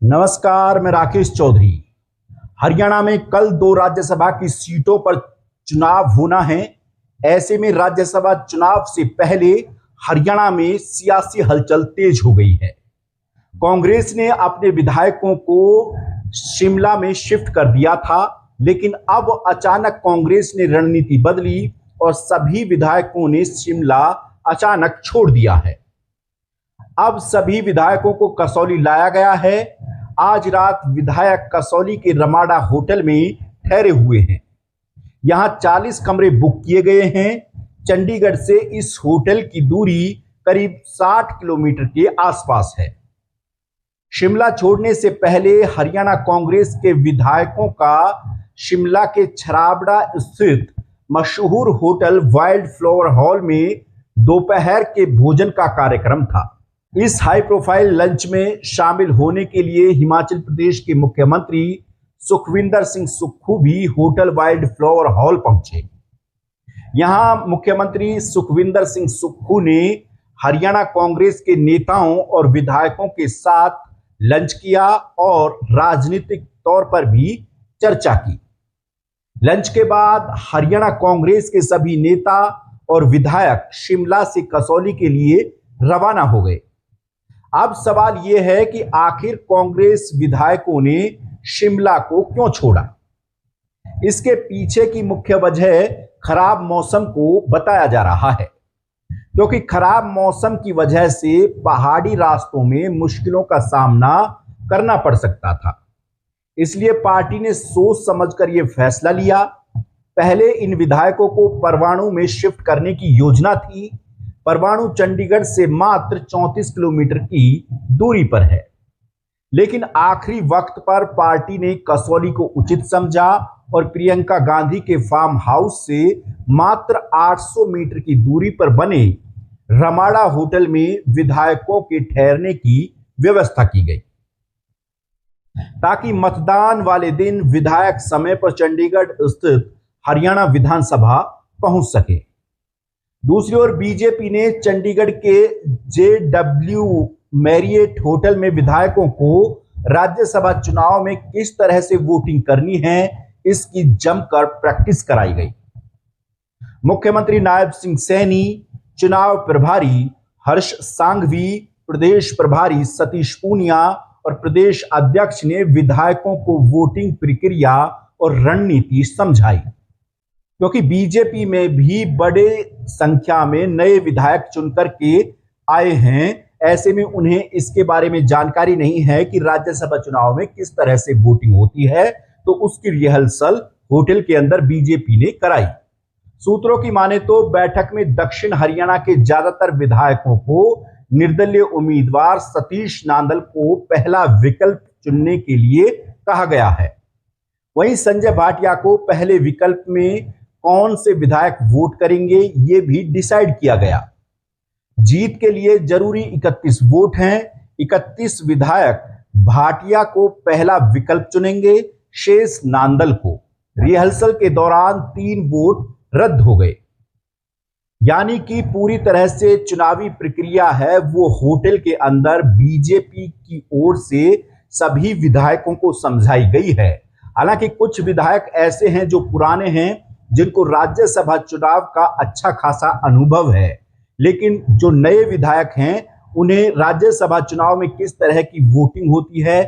नमस्कार, मैं राकेश चौधरी। हरियाणा में कल 2 राज्यसभा की सीटों पर चुनाव होना है। ऐसे में राज्यसभा चुनाव से पहले हरियाणा में सियासी हलचल तेज हो गई है। कांग्रेस ने अपने विधायकों को शिमला में शिफ्ट कर दिया था, लेकिन अब अचानक कांग्रेस ने रणनीति बदली और सभी विधायकों ने शिमला अचानक छोड़ दिया है। अब सभी विधायकों को कसौली लाया गया है। आज रात विधायक कसौली के रमाडा होटल में ठहरे हुए हैं। यहां 40 कमरे बुक किए गए हैं। चंडीगढ़ से इस होटल की दूरी करीब 60 किलोमीटर के आसपास है। शिमला छोड़ने से पहले हरियाणा कांग्रेस के विधायकों का शिमला के छराबड़ा स्थित मशहूर होटल वाइल्ड फ्लावर हॉल में दोपहर के भोजन का कार्यक्रम था। इस हाई प्रोफाइल लंच में शामिल होने के लिए हिमाचल प्रदेश के मुख्यमंत्री सुखविंदर सिंह सुक्खू भी होटल वाइल्ड फ्लावर हॉल पहुंचे। यहां मुख्यमंत्री सुखविंदर सिंह सुक्खू ने हरियाणा कांग्रेस के नेताओं और विधायकों के साथ लंच किया और राजनीतिक तौर पर भी चर्चा की। लंच के बाद हरियाणा कांग्रेस के सभी नेता और विधायक शिमला से कसौली के लिए रवाना हो गए। अब सवाल यह है कि आखिर कांग्रेस विधायकों ने शिमला को क्यों छोड़ा। इसके पीछे की मुख्य वजह खराब मौसम को बताया जा रहा है, क्योंकि खराब मौसम की वजह से पहाड़ी रास्तों में मुश्किलों का सामना करना पड़ सकता था। इसलिए पार्टी ने सोच समझकर यह फैसला लिया। पहले इन विधायकों को परवाणु में शिफ्ट करने की योजना थी। परवाणु चंडीगढ़ से मात्र 34 किलोमीटर की दूरी पर है, लेकिन आखिरी वक्त पर पार्टी ने कसौली को उचित समझा और प्रियंका गांधी के फार्म हाउस से मात्र 800 मीटर की दूरी पर बने रमाडा होटल में विधायकों के ठहरने की व्यवस्था की गई, ताकि मतदान वाले दिन विधायक समय पर चंडीगढ़ स्थित हरियाणा विधानसभा पहुंच सके। दूसरी ओर बीजेपी ने चंडीगढ़ के JW मैरियट होटल में विधायकों को राज्यसभा चुनाव में किस तरह से वोटिंग करनी है, इसकी जमकर प्रैक्टिस कराई गई। मुख्यमंत्री नायब सिंह सैनी, चुनाव प्रभारी हर्ष सांघवी, प्रदेश प्रभारी सतीश पूनिया और प्रदेश अध्यक्ष ने विधायकों को वोटिंग प्रक्रिया और रणनीति समझाई। क्योंकि बीजेपी में भी बड़े संख्या में नए विधायक चुनकर के आए हैं, ऐसे में उन्हें इसके बारे में जानकारी नहीं है कि राज्यसभा चुनाव में किस तरह से वोटिंग होती है, तो उसकी रिहर्सल होटल के अंदर बीजेपी ने कराई। सूत्रों की माने तो बैठक में दक्षिण हरियाणा के ज्यादातर विधायकों को निर्दलीय उम्मीदवार सतीश नांदल को पहला विकल्प चुनने के लिए कहा गया है। वहीं संजय भाटिया को पहले विकल्प में कौन से विधायक वोट करेंगे, ये भी डिसाइड किया गया। जीत के लिए जरूरी 31 वोट हैं। 31 विधायक भाटिया को पहला विकल्प चुनेंगे, शेष नांदल को। रिहर्सल के दौरान 3 वोट रद्द हो गए, यानी कि पूरी तरह से चुनावी प्रक्रिया है वो होटल के अंदर बीजेपी की ओर से सभी विधायकों को समझाई गई है। हालांकि कुछ विधायक ऐसे हैं जो पुराने हैं, जिनको राज्यसभा चुनाव का अच्छा खासा अनुभव है, लेकिन जो नए विधायक हैं उन्हें राज्यसभा चुनाव में किस तरह की वोटिंग होती है,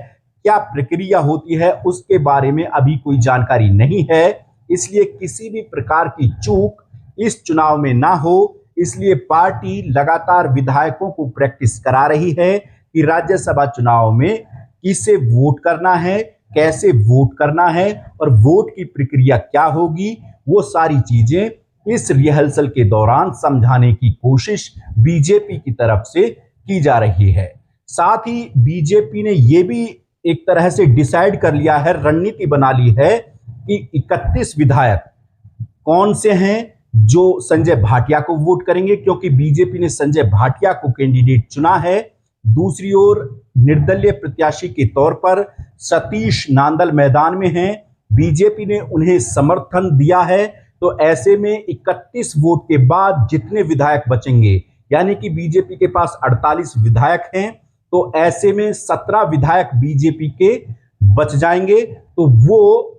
क्या प्रक्रिया होती है, उसके बारे में अभी कोई जानकारी नहीं है। इसलिए किसी भी प्रकार की चूक इस चुनाव में ना हो, इसलिए पार्टी लगातार विधायकों को प्रैक्टिस करा रही है कि राज्यसभा चुनाव में किसे वोट करना है, कैसे वोट करना है और वोट की प्रक्रिया क्या होगी, वो सारी चीजें इस रिहर्सल के दौरान समझाने की कोशिश बीजेपी की तरफ से की जा रही है। साथ ही बीजेपी ने यह भी एक तरह से डिसाइड कर लिया है, रणनीति बना ली है कि 31 विधायक कौन से हैं जो संजय भाटिया को वोट करेंगे, क्योंकि बीजेपी ने संजय भाटिया को कैंडिडेट चुना है। दूसरी ओर निर्दलीय प्रत्याशी के तौर पर सतीश नांदल मैदान में हैं, बीजेपी ने उन्हें समर्थन दिया है। तो ऐसे में 31 वोट के बाद जितने विधायक बचेंगे, यानी कि बीजेपी के पास 48 विधायक हैं, तो ऐसे में 17 विधायक बीजेपी के बच जाएंगे, तो वो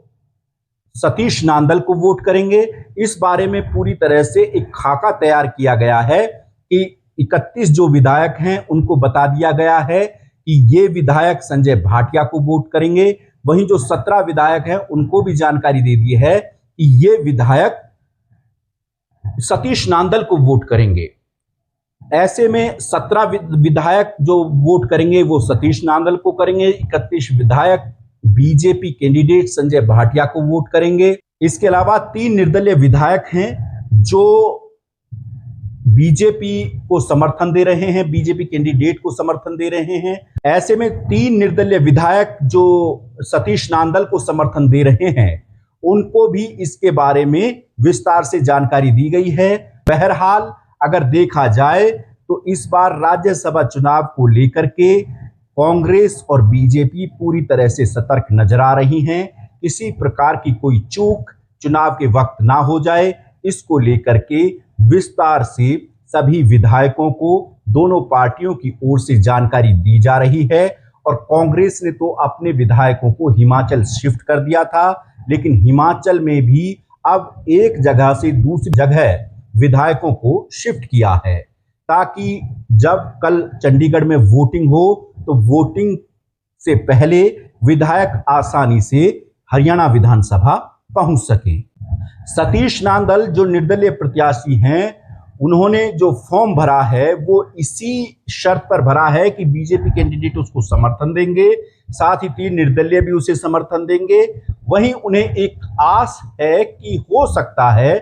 सतीश नांदल को वोट करेंगे। इस बारे में पूरी तरह से एक खाका तैयार किया गया है कि 31 जो विधायक हैं उनको बता दिया गया है कि ये विधायक संजय भाटिया को वोट करेंगे। वहीं जो 17 विधायक हैं उनको भी जानकारी दे दी है कि ये विधायक सतीश नांदल को वोट करेंगे। ऐसे में 17 विधायक जो वोट करेंगे वो सतीश नांदल को करेंगे, 31 विधायक बीजेपी कैंडिडेट संजय भाटिया को वोट करेंगे। इसके अलावा 3 निर्दलीय विधायक हैं जो बीजेपी को समर्थन दे रहे हैं, बीजेपी कैंडिडेट को समर्थन दे रहे हैं। ऐसे में 3 निर्दलीय विधायक जो सतीश नांदल को समर्थन दे रहे हैं उनको भी इसके बारे में विस्तार से जानकारी दी गई है। बहरहाल अगर देखा जाए तो इस बार राज्यसभा चुनाव को लेकर के कांग्रेस और बीजेपी पूरी तरह से सतर्क नजर आ रही हैं। किसी प्रकार की कोई चूक चुनाव के वक्त ना हो जाए, इसको लेकर के विस्तार से सभी विधायकों को दोनों पार्टियों की ओर से जानकारी दी जा रही है। और कांग्रेस ने तो अपने विधायकों को हिमाचल शिफ्ट कर दिया था, लेकिन हिमाचल में भी अब एक जगह से दूसरी जगह विधायकों को शिफ्ट किया है, ताकि जब कल चंडीगढ़ में वोटिंग हो तो वोटिंग से पहले विधायक आसानी से हरियाणा विधानसभा पहुंच सके। सतीश नांदल जो निर्दलीय प्रत्याशी हैं, उन्होंने जो फॉर्म भरा है वो इसी शर्त पर भरा है कि बीजेपी कैंडिडेट उसको समर्थन देंगे, साथ ही 3 निर्दलीय भी उसे समर्थन देंगे। वहीं उन्हें एक आस है कि हो सकता है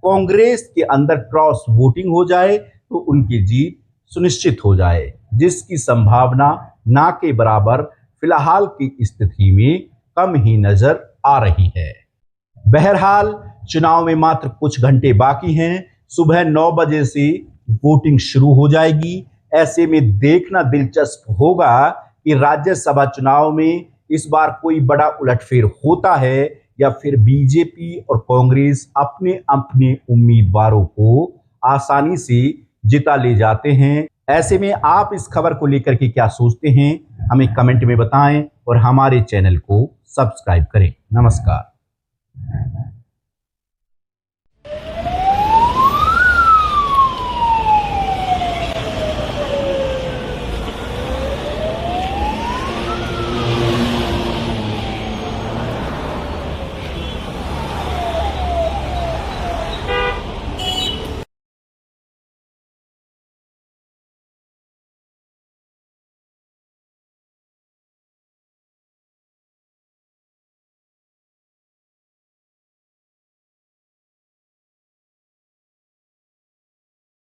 कांग्रेस के अंदर क्रॉस वोटिंग हो जाए तो उनकी जीत सुनिश्चित हो जाए, जिसकी संभावना ना के बराबर फिलहाल की स्थिति में कम ही नजर आ रही है। बहरहाल चुनाव में मात्र कुछ घंटे बाकी हैं। सुबह 9 बजे से वोटिंग शुरू हो जाएगी। ऐसे में देखना दिलचस्प होगा कि राज्यसभा चुनाव में इस बार कोई बड़ा उलटफेर होता है या फिर बीजेपी और कांग्रेस अपने अपने उम्मीदवारों को आसानी से जिता ले जाते हैं। ऐसे में आप इस खबर को लेकर के क्या सोचते हैं, हमें कमेंट में बताएं और हमारे चैनल को सब्सक्राइब करें। नमस्कार।